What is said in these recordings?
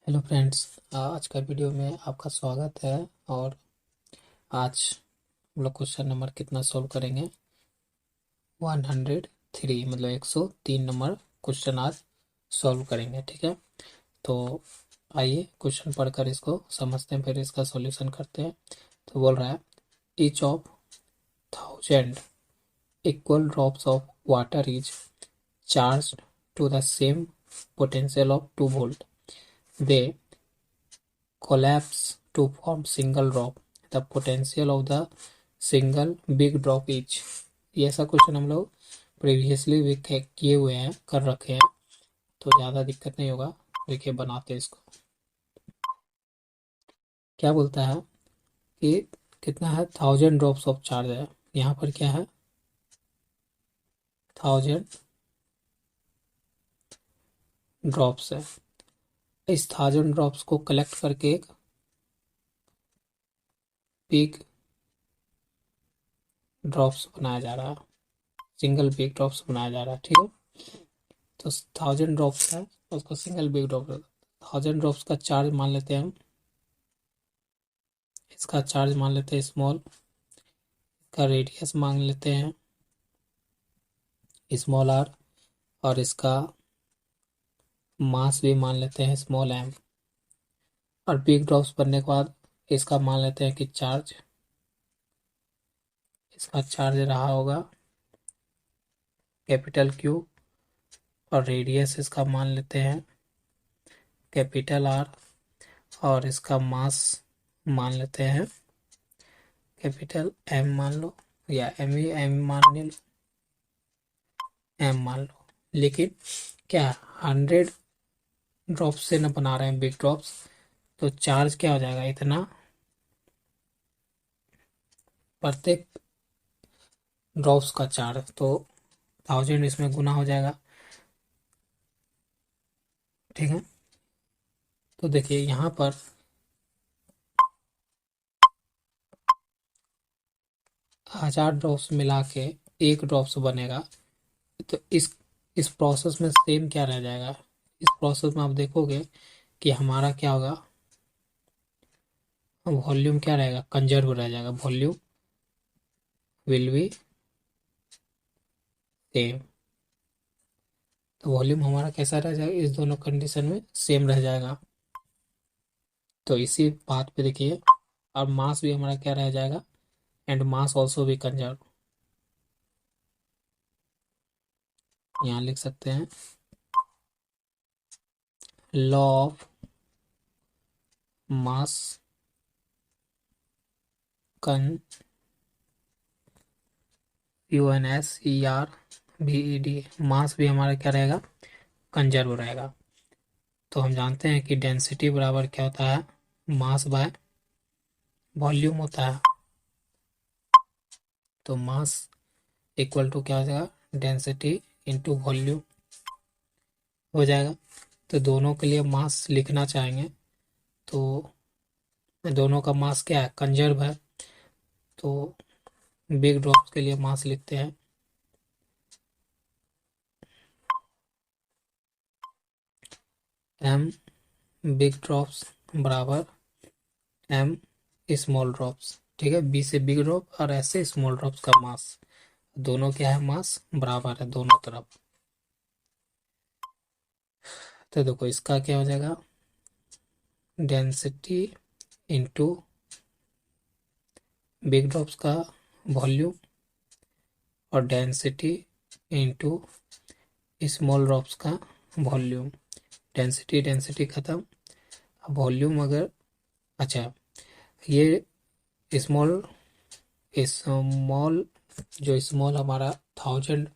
Hello friends. आज का video में आपका स्वागत है। और आज हम लोग क्वेश्चन नंबर कितना सॉल्व करेंगे? 103, मतलब 103 नंबर क्वेश्चन आज सॉल्व करेंगे। ठीक है, तो आइए क्वेश्चन पढ़कर इसको समझते हैं, फिर इसका सॉल्यूशन करते हैं। तो बोल रहा है, each of 1000 equal drops of water is charged to the same potential of 2 volt. They collapse to form single drop. The potential of the single big drop is, ये ऐसा क्वेश्चन हम लोग प्रीवियसली भी किए हुए हैं, कर रखे हैं, तो ज़्यादा दिक्कत नहीं होगा। देखिए बनाते हैं इसको। क्या बोलता है कि कितना है, 1000 ड्रॉप्स ऑफ चार्ज है। यहाँ पर क्या है, 1000 ड्रॉप्स है। इस 1000 ड्रॉप्स को कलेक्ट करके एक बिग ड्रॉप्स बनाया जा रहा है, सिंगल बिग ड्रॉप्स बनाया जा रहा है। ठीक है, तो 1000 ड्रॉप्स है, उसको सिंगल बिग ड्रॉप, 1000 ड्रॉप्स का चार्ज मान लेते हैं हम। इसका चार्ज मान लेते हैं स्मॉल, इसका रेडियस मान लेते हैं स्मॉल आर, और इसका मास भी मान लेते हैं स्मॉल एम। और बिग ड्रॉप्स बनने के बाद इसका मान लेते हैं कि चार्ज, इसका चार्ज रहा होगा कैपिटल क्यू, और रेडियस इसका मान लेते हैं कैपिटल आर, और इसका मास मान लेते हैं कैपिटल एम मान लो, या एम मान लो, एम मान लो। लेकिन क्या 100 ड्रॉप्स से न बना रहे हैं बिग ड्रॉप्स, तो चार्ज क्या हो जाएगा, इतना प्रत्येक ड्रॉप्स का चार्ज, तो 1000 इसमें गुना हो जाएगा। ठीक है, तो देखिए यहाँ पर 1000 ड्रॉप्स मिला के एक ड्रॉप्स बनेगा। तो इस प्रोसेस में सेम क्या रह जाएगा, इस प्रोसेस में आप देखोगे कि हमारा क्या होगा, वॉल्यूम क्या रहेगा, कंजर्व रह जाएगा। वॉल्यूम विल बी सेम, तो वॉल्यूम हमारा कैसा रह जाएगा, इस दोनों कंडीशन में सेम रह जाएगा। तो इसी बात पे देखिए, और मास भी हमारा क्या रह जाएगा, एंड मास ऑल्सो भी कंजर्व। यहाँ लिख सकते हैं, लॉ ऑफ मास CONSERVED, मास भी हमारा क्या रहेगा, कंजर्व रहेगा। तो हम जानते हैं कि डेंसिटी बराबर क्या होता है, मास बाय वॉल्यूम होता है। तो मास इक्वल टू क्या हो जाएगा, डेंसिटी इंटू वॉल्यूम हो जाएगा। तो दोनों के लिए मास लिखना चाहेंगे, तो दोनों का मास क्या है, कंजर्व है। तो बिग ड्रॉप्स के लिए मास लिखते हैं एम बिग ड्रॉप्स बराबर एम स्मॉल ड्रॉप्स। ठीक है, बी से बिग ड्रॉप और ऐसे स्मॉल ड्रॉप्स का मास, दोनों क्या है, मास बराबर है दोनों तरफ। तो देखो इसका क्या हो जाएगा, डेंसिटी इंटू बिग ड्रॉप्स का वॉल्यूम, और डेंसिटी इंटू स्मॉल ड्रॉप्स का वॉल्यूम। डेंसिटी डेंसिटी खत्म, अब वॉल्यूम अगर, अच्छा ये स्मॉल स्मॉल जो स्मॉल हमारा 1000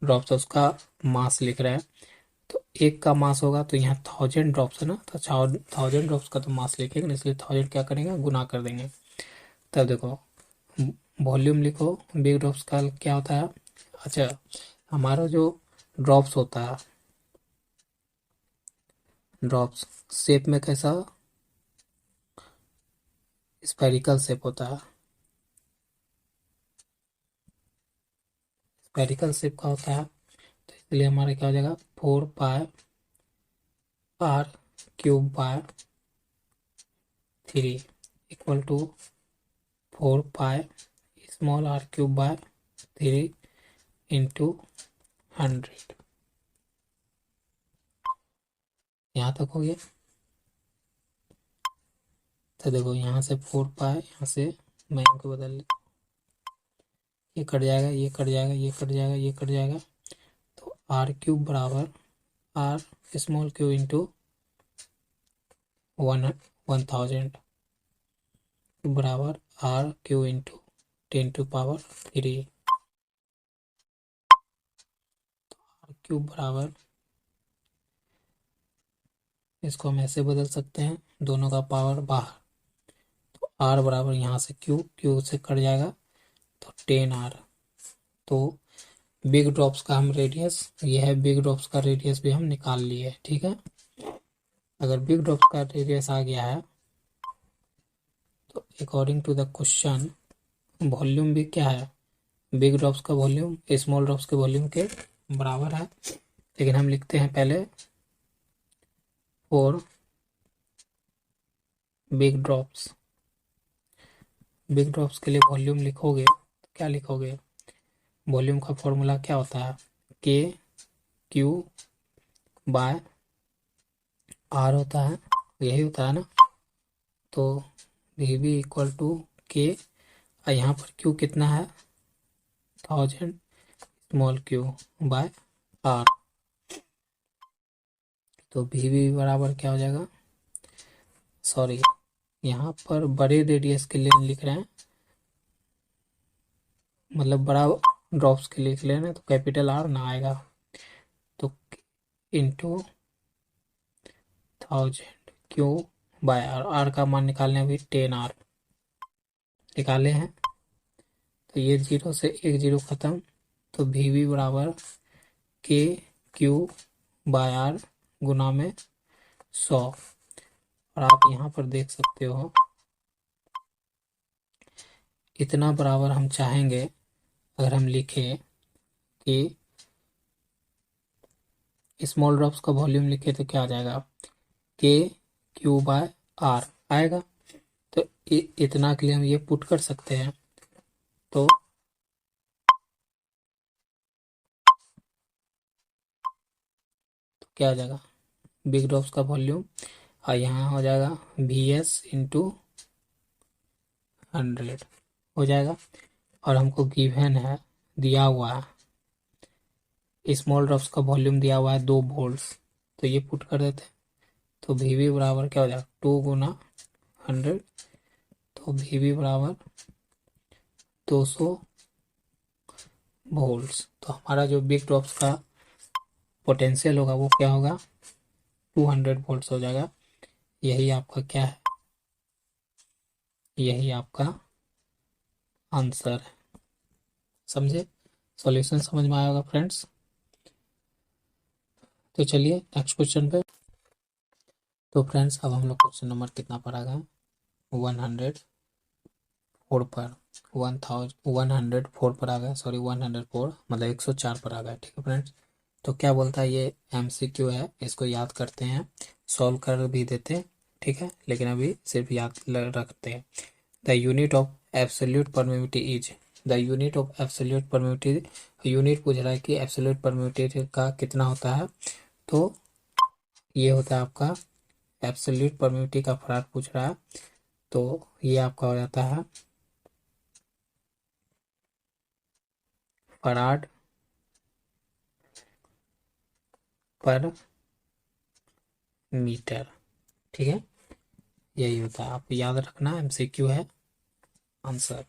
ड्रॉप्स है उसका मास लिख रहे हैं, तो एक का मास होगा, तो यहाँ 1000 ड्रॉप्स है ना, तो 1000 ड्रॉप्स का तो मास लिखेंगे ना, इसलिए 1000 क्या करेंगे, गुना कर देंगे। तब देखो वॉल्यूम लिखो, बिग ड्रॉप्स का क्या होता है, अच्छा हमारा जो ड्रॉप्स होता है, ड्रॉप्स शेप में कैसा, स्फेरिकल शेप होता है, स्फेरिकल शेप का होता है। तो इसलिए हमारा क्या हो जाएगा, 4 pi r cube by 3 equal to 4 pi small r cube by 3 into 100। यहाँ तक हो गया। तो देखो यहाँ से 4 पाई, यहाँ से मैं इनको बदल लेता हूँ, ये कट जाएगा, ये कट जाएगा, ये कट जाएगा, ये कट जाएगा। तो आर क्यूब बराबर आर स्मॉल क्यूब इंटू 1000 बराबर r cube into 10⁻³ r cube बराबर, इसको हम ऐसे बदल सकते हैं, दोनों का पावर बाहर। तो आर बराबर यहाँ से क्यू से कट जाएगा, तो 10R। तो बिग ड्रॉप्स का हम रेडियस, ये है बिग ड्रॉप्स का रेडियस भी हम निकाल लिए। ठीक है, अगर बिग ड्रॉप्स का रेडियस आ गया है तो according to the question volume भी क्या है, बिग ड्रॉप्स का वॉल्यूम स्मॉल ड्रॉप्स के वॉल्यूम के बराबर है। लेकिन हम लिखते हैं पहले for big drops, big drops के लिए वॉल्यूम लिखोगे तो क्या लिखोगे, वॉल्यूम का फॉर्मूला क्या होता है, के क्यू बाय आर होता है, यही होता है ना। तो वी बी इक्वल टू के, और यहाँ पर क्यू कितना है 1000 स्मॉल क्यू बाय आर। तो वी बी बराबर क्या हो जाएगा, सॉरी यहाँ पर बड़े रेडियस के लिए लिख रहे हैं, मतलब बड़ा ड्रॉप्स के लिए लिख रहे हैं, तो कैपिटल आर ना आएगा। तो into 1000 q by r, r का मान निकालने अभी 10R निकाले हैं। तो ये 0 से एक 0 खत्म, तो वी बी बराबर के क्यू बाय आर गुना में 100। और आप यहाँ पर देख सकते हो इतना बराबर हम चाहेंगे, अगर हम लिखें कि स्मॉल ड्रॉप्स का वॉल्यूम लिखे तो क्या आ जाएगा, के क्यू बाय आर आएगा। तो इतना के लिए हम ये पुट कर सकते हैं। तो क्या आ जाएगा, बिग ड्रॉप्स का वॉल्यूम, और यहाँ हो जाएगा वी एस इंटू 100 हो जाएगा। और हमको गिवन है, दिया हुआ है स्मॉल ड्रॉप्स का वॉल्यूम दिया हुआ है 2 वोल्ट्स, तो ये पुट कर देते हैं। तो वी बी बराबर क्या हो जाएगा 2 गुना 100, तो वी बी बराबर 200 वोल्ट्स। तो हमारा जो बिग ड्रॉप्स का पोटेंशियल होगा वो क्या होगा 200 वोल्ट्स हो जाएगा। यही आपका क्या है, यही आपका आंसर है। समझे, सॉल्यूशन समझ में आया होगा फ्रेंड्स। तो चलिए नेक्स्ट क्वेश्चन पे। तो फ्रेंड्स अब हम लोग क्वेश्चन नंबर कितना पर आ गए, 104 पर, 104 पर आ गए, सॉरी 104 मतलब 104 पर आ गए। ठीक है फ्रेंड्स, तो क्या बोलता है, ये MCQ है, इसको याद करते हैं, सॉल्व कर भी देते हैं। ठीक है, लेकिन अभी सिर्फ याद रखते हैं। The unit of absolute permittivity is, the unit of absolute permittivity, unit पूछ रहा है कि एब्सोल्यूट परमिटिविटी का कितना होता है। तो ये होता है आपका एब्सोल्यूट परमिटिविटी का फराड पूछ रहा है, तो ये आपका हो जाता है फराड पर मीटर। ठीक है, यही होता है, आप याद रखना, MCQ है आंसर।